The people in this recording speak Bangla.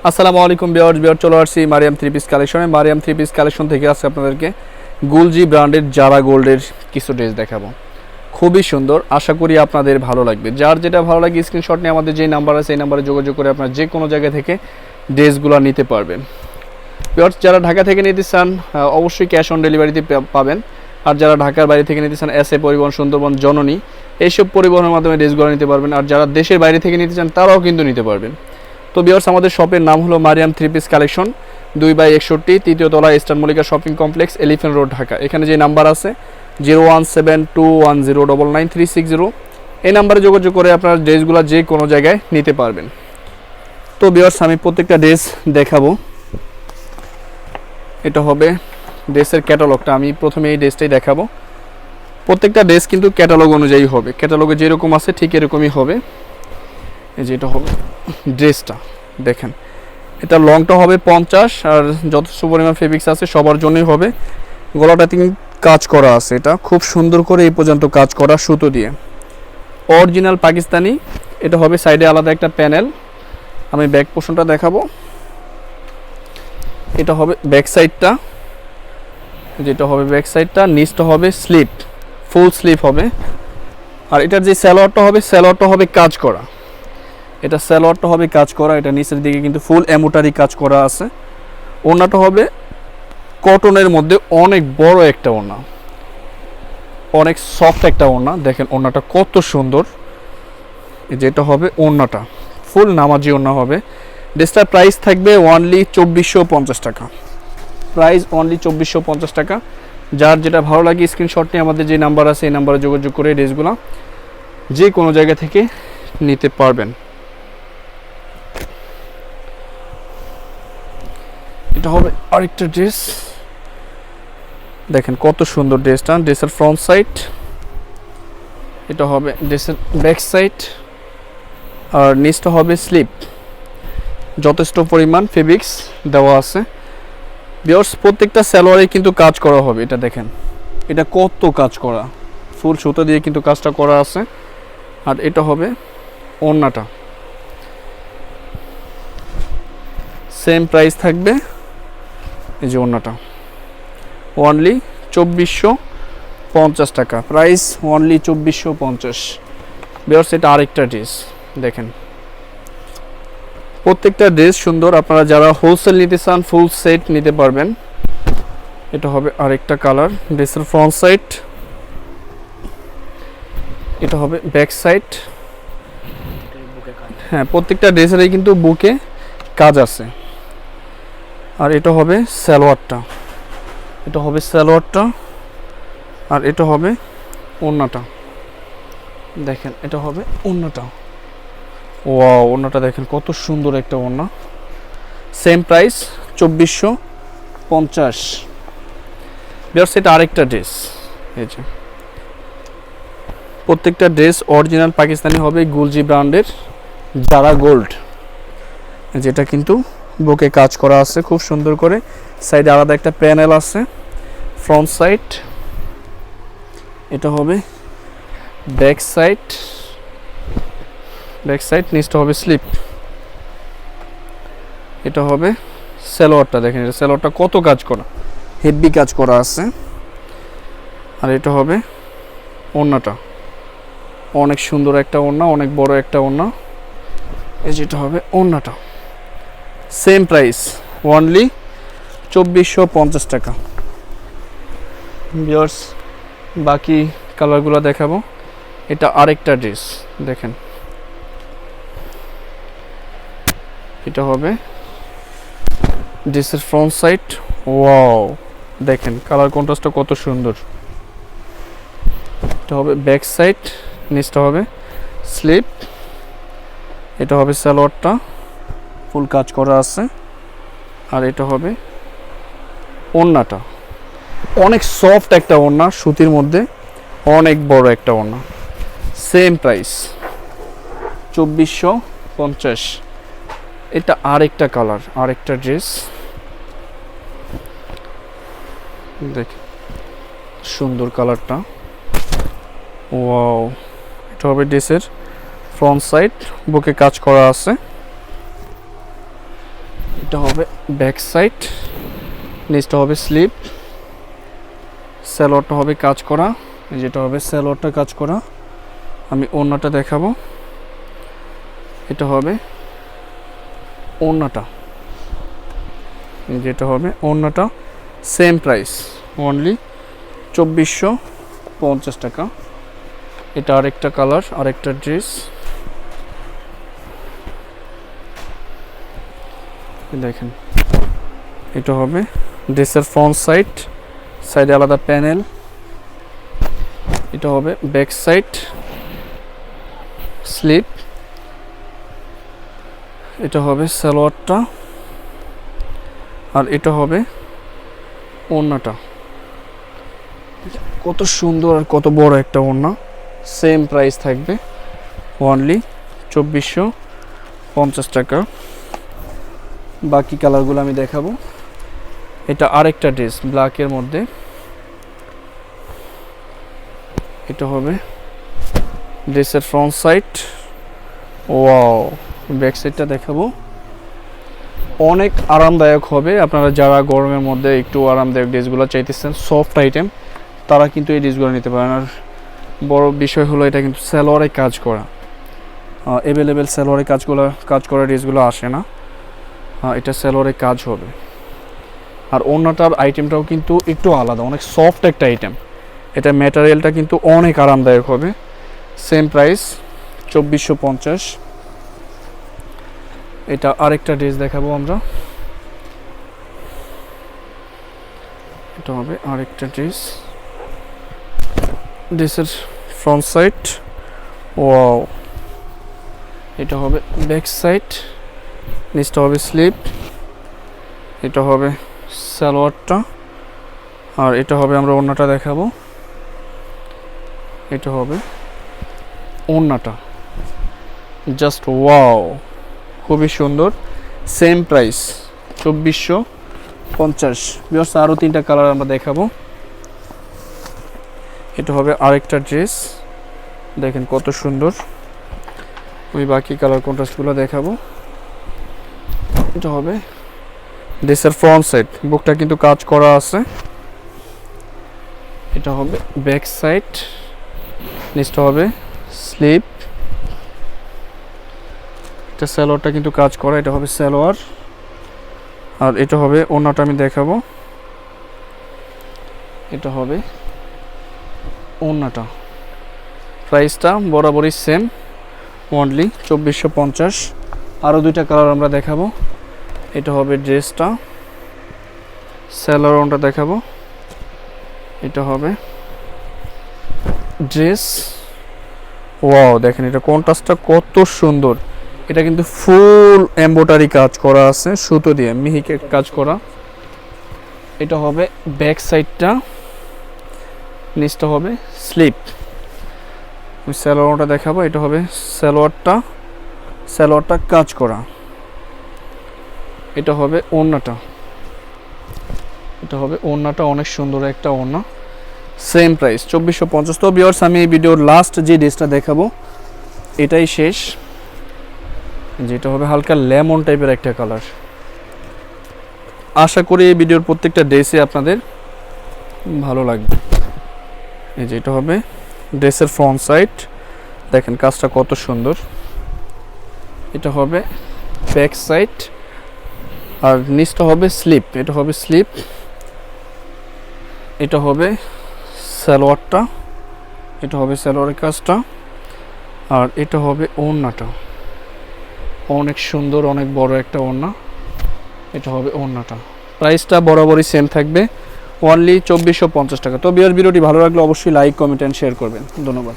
আসসালামু আলাইকুম ভিউয়ার্স চলে আসছি মারিয়াম থ্রি পিস কালেকশনে। মারিয়াম থ্রি পিস কালেকশন থেকে আজকে আপনাদেরকে গুলজি ব্র্যান্ডের জারা গোল্ডের কিছু ড্রেস দেখাবো। খুবই সুন্দর, আশা করি আপনাদের ভালো লাগবে। যার যেটা ভালো লাগে স্ক্রিনশট নিয়ে আমাদের যে নাম্বার আছে এই নাম্বারে যোগাযোগ করে আপনারা যে কোনো জায়গা থেকে ড্রেসগুলো নিতে পারবেন। ভিউয়ার্স যারা ঢাকা থেকে নিতে চান অবশ্যই ক্যাশ অন ডেলিভারিতে পাবেন। আর যারা ঢাকার বাইরে থেকে নিতে চান এসএ পরিবহন, সুন্দরবন, জননী এইসব পরিবহনের মাধ্যমে ড্রেসগুলো নিতে পারবেন। আর যারা দেশের বাইরে থেকে নিতে চান তারাও কিন্তু নিতে পারবেন। তো ভিউয়ার্স আমাদের শপের নাম হলো মারিয়াম থ্রি পিস কালেকশন, 2/61, তৃতীয় তলা, eastern Mallika shopping complex, elephant road, Dhaka. এখানে যে নাম্বার আছে 017210993660 এই নাম্বারে যোগাযোগ করে আপনার ড্রেসগুলো যে কোনো জায়গায় নিতে পারবেন। তো ভিউয়ার্স আমি প্রত্যেকটা ড্রেস দেখাবো। এটা হবে ড্রেসের ক্যাটালগটা, আমি প্রথমে এই ড্রেসটাই দেখাবো। প্রত্যেকটা ড্রেস কিন্তু ক্যাটালগ অনুযায়ী হবে, ক্যাটালগে যেরকম আছে ঠিক এরকমই হবে। এই যে এটা হবে ড্রেসটা, দেখেন এটা লংটা হবে 50 আর যথেষ্ট পরিমাণ ফেব্রিক্স আছে, সবার জন্যই হবে। গলাটা তিন কাজ করা আছে, এটা খুব সুন্দর করে এই পর্যন্ত কাজ করা সুতো দিয়ে, অরিজিনাল পাকিস্তানি। এটা হবে সাইডে আলাদা একটা প্যানেল। আমি ব্যাক পোর্শনটা দেখাবো। এটা হবে ব্যাক সাইডটা, যেটা হবে ব্যাক সাইডটা। নিচটা হবে স্লিপ, ফুল স্লিপ হবে। আর এটার যে স্যালোয়ারটা হবে কাজ করা। এটা স্যালোয়ারটা হবে কাজ করা, এটা নিচের দিকে কিন্তু ফুল এমোটারি কাজ করা আছে। ওড়নাটা হবে কটনের মধ্যে অনেক বড় একটা ওড়না, অনেক সফট একটা ওড়না। দেখেন ওড়নাটা কত সুন্দর। যেটা হবে ওড়নাটা ফুল নামাজি ওড়না হবে। ড্রেসটার প্রাইস থাকবে অনলি 2450 টাকা। প্রাইস অনলি 2450 টাকা। যার যেটা ভালো লাগে স্ক্রিনশট নিয়ে আমাদের যে নাম্বার আছে এই নাম্বারে যোগাযোগ করে ড্রেসগুলো যে কোনো জায়গা থেকে নিতে পারবেন। এটা হবে আরেকটা ড্রেস, দেখেন কত সুন্দর ড্রেসটা। ড্রেসের ফ্রন্ট সাইড, এটা হবে ড্রেসের ব্যাক সাইড। আর নিচটা হবে স্লিপ, যথেষ্ট পরিমাণ ফেব্রিক্স দেওয়া আছে। ভিউয়ার্স প্রত্যেকটা সালোয়ারে কিন্তু কাজ করা হবে। এটা দেখেন এটা কত কাজ করা, ফুল সুতো দিয়ে কিন্তু কাজটা করা আছে। আর এটা হবে ওড়নাটা, সেম প্রাইস থাকবে। এই যে ওড়নাটা অনলি 2450 টাকা। Price only 2450। ভিউয়ার্স এটা আরেকটা ড্রেস, দেখেন প্রত্যেকটা ড্রেস সুন্দর। আপনারা যারা হোলসেল নিতে চান ফুল সেট নিতে পারবেন। এটা হবে আরেকটা কালার। ড্রেসের ফ্রন্ট সাইড, এটা হবে ব্যাক সাইড। হ্যাঁ প্রত্যেকটা ড্রেসেরই কিন্তু বুকে কাজ আছে। আর এটা হবে সালোয়ারটা, এটা হবে সালোয়ারটা। আর এটা হবে ওড়নাটা, দেখেন এটা হবে ওড়নাটা। ওয়াও ওড়নাটা দেখেন কত সুন্দর একটা ওড়না। Same price 2450। ভিউয়ার্স এটা আরেকটা ড্রেস। এই যে প্রত্যেকটা ড্রেস অরিজিনাল পাকিস্তানি হবে, গুলজি ব্র্যান্ডের জারা গোল্ড। যেটা কিন্তু বুকে কাজ করা আছে খুব সুন্দর করে। সাইডে আলাদা একটা প্যানেল আছে। ফ্রন্ট সাইড, এটা হবে ব্যাক সাইড। ব্যাক সাইড নিচটা হবে স্লিপ। এটা হবে সালোয়ারটা, দেখেন এটা সালোয়ারটা কত কাজ করা, হেভি কাজ করা আছে। আর এটা হবে ওড়নাটা, অনেক সুন্দর একটা ওড়না, অনেক বড় একটা ওড়না। এই যেটা হবে ওড়নাটা, সেম প্রাইস অনলি 2450 টাকা। ভিউয়ার্স বাকি কালারগুলো দেখাবো। এটা আরেকটা ড্রেস, দেখেন এটা হবে ড্রেসের ফ্রন্ট সাইড। ওয়াও দেখেন কালার কন্ট্রাস্টটা কত সুন্দর। এটা হবে ব্যাক সাইড, নিচটা হবে স্লিপ। এটা হবে সালোয়ারটা, ফুল কাজ করা আছে। আর এটা হবে ওড়নাটা, অনেক সফট একটা ওড়না, সুতির মধ্যে অনেক বড় একটা ওড়না। Same price 2450। এটা আরেকটা কালার, আরেকটা ড্রেস, দেখ সুন্দর কালারটা। ওয়াও এটা হবে ড্রেসের ফ্রন্ট সাইড, বুকে কাজ করা আছে। এটা হবে ব্যাক সাইড, নিচটা হবে স্লিপ, সালোয়ারটা হবে কাজ করা, যেটা হবে সালোয়ারটা কাজ করা। আমি ওড়নাটা দেখাবো, এটা হবে ওড়নাটা, যেটা হবে ওড়নাটা সেম প্রাইস অনলি 2450 টাকা। এটা আরেকটা কালার, আরেকটা ড্রেস দেখেন, এটা হবে ড্রেসের ফ্রন্ট সাইড, সাইডে আলাদা প্যানেল, এটা হবে ব্যাক সাইড স্লিপ, এটা হবে সালোয়ারটা, আর এটা হবে ওড়নাটা। কত সুন্দর আর কত বড় একটা ওড়না, সেম প্রাইস থাকবে অনলি 2450 টাকা। বাকি কালারগুলো আমি দেখাবো। এটা আরেকটা ড্রেস ব্ল্যাকের মধ্যে, এটা হবে ড্রেসের ফ্রন্ট সাইড, ওয়াও, ব্যাক সাইডটা দেখাবো। অনেক আরামদায়ক হবে, আপনারা যারা গরমের মধ্যে একটু আরামদায়ক ড্রেসগুলো চাইতেছেন, সফট আইটেম, তারা কিন্তু এই ড্রেসগুলো নিতে পারেন। আর বড় বিষয় হলো এটা কিন্তু সালোয়ারে কাজ করা, অ্যাভেলেবেল সালোয়ারে কাজ করা ড্রেসগুলো আসে না, এটা সালোয়ারে কাজ হবে। আর ওড়নাটার আইটেমটাও কিন্তু একটু আলাদা, অনেক সফট একটা আইটেম, এটা ম্যাটেরিয়ালটা কিন্তু অনেক আরামদায়ক হবে। Same price 2450। এটা আরেকটা ড্রেস দেখাবো আমরা, এটা হবে আরেকটা ড্রেস, ড্রেসের ফ্রন্ট সাইড, ওয়াও, এটা হবে ব্যাক সাইড, নিচটা হবে স্লিপ, এটা হবে সালোয়ারটা, আর এটা হবে, আমরা ওড়নাটা দেখাবো, এটা হবে ওড়নাটা, জাস্ট ওয়াও, খুবই সুন্দর। Same price 2450। ভিউয়ার্স, আরও 3টা কালার আমরা দেখাবো। এটা হবে আরেকটা ড্রেস, দেখেন কত সুন্দর। আমি বাকি কালার কন্ট্রাস্টগুলো দেখাবো। এটা হবে ড্রেসের ফ্রন্ট সাইড, বুকটা কিন্তু কাজ করা আছে, এটা হবে ব্যাক সাইড, নিচটা হবে স্লিপ, এটা সালোয়ারটা কিন্তু কাজ করা, এটা হবে সালোয়ার, আর এটা হবে ওড়নাটা আমি দেখাবো, এটা হবে ওড়নাটা। প্রাইসটা বরাবরই সেম অনলি 2450। আরও 2টা কালার আমরা দেখাবো। এটা হবে ড্রেসটা, সালোয়ার ওড়নাটা দেখাবো, এটা হবে ড্রেস, ওয়াও, দেখেন এটা কন্ট্রাস্টটা কত সুন্দর। এটা কিন্তু ফুল এমব্রয়ডারি কাজ করা আছে, সুতো দিয়ে মিহিকে কাজ করা। এটা হবে ব্যাক সাইডটা, নিচটা হবে স্লিপ। আমি সালোয়ারটা দেখাবো, এটা হবে সালোয়ারটা কাজ করা, এটা হবে ওড়নাটা, এটা হবে ওড়নাটা, অনেক সুন্দর একটা ওড়না। Same price 2450। তো ভিউয়ার্স, আমি এই ভিডিওর লাস্ট যে ড্রেসটা দেখাবো এটাই শেষ, যেটা হবে হালকা লেমন টাইপের একটা কালার। আশা করি এই ভিডিওর প্রত্যেকটা ড্রেসে আপনাদের ভালো লাগবে। এই যে এটা হবে ড্রেসের ফ্রন্ট সাইড, দেখেন কাজটা কত সুন্দর। এটা হবে ব্যাক সাইড, আর নিচটা হবে স্লিপ, এটা হবে স্লিপ, এটা হবে সালোয়ারটা, এটা হবে সালোয়ারের কাজটা, আর এটা হবে ওড়নাটা, অনেক সুন্দর, অনেক বড় একটা ওড়না, এটা হবে ওড়নাটা। প্রাইসটা বরাবরই সেম থাকবে অনলি 2450 টাকা। তো ভিউয়ার, ভিডিওটি ভালো লাগলে অবশ্যই লাইক, কমেন্ট এন্ড শেয়ার করবেন। ধন্যবাদ।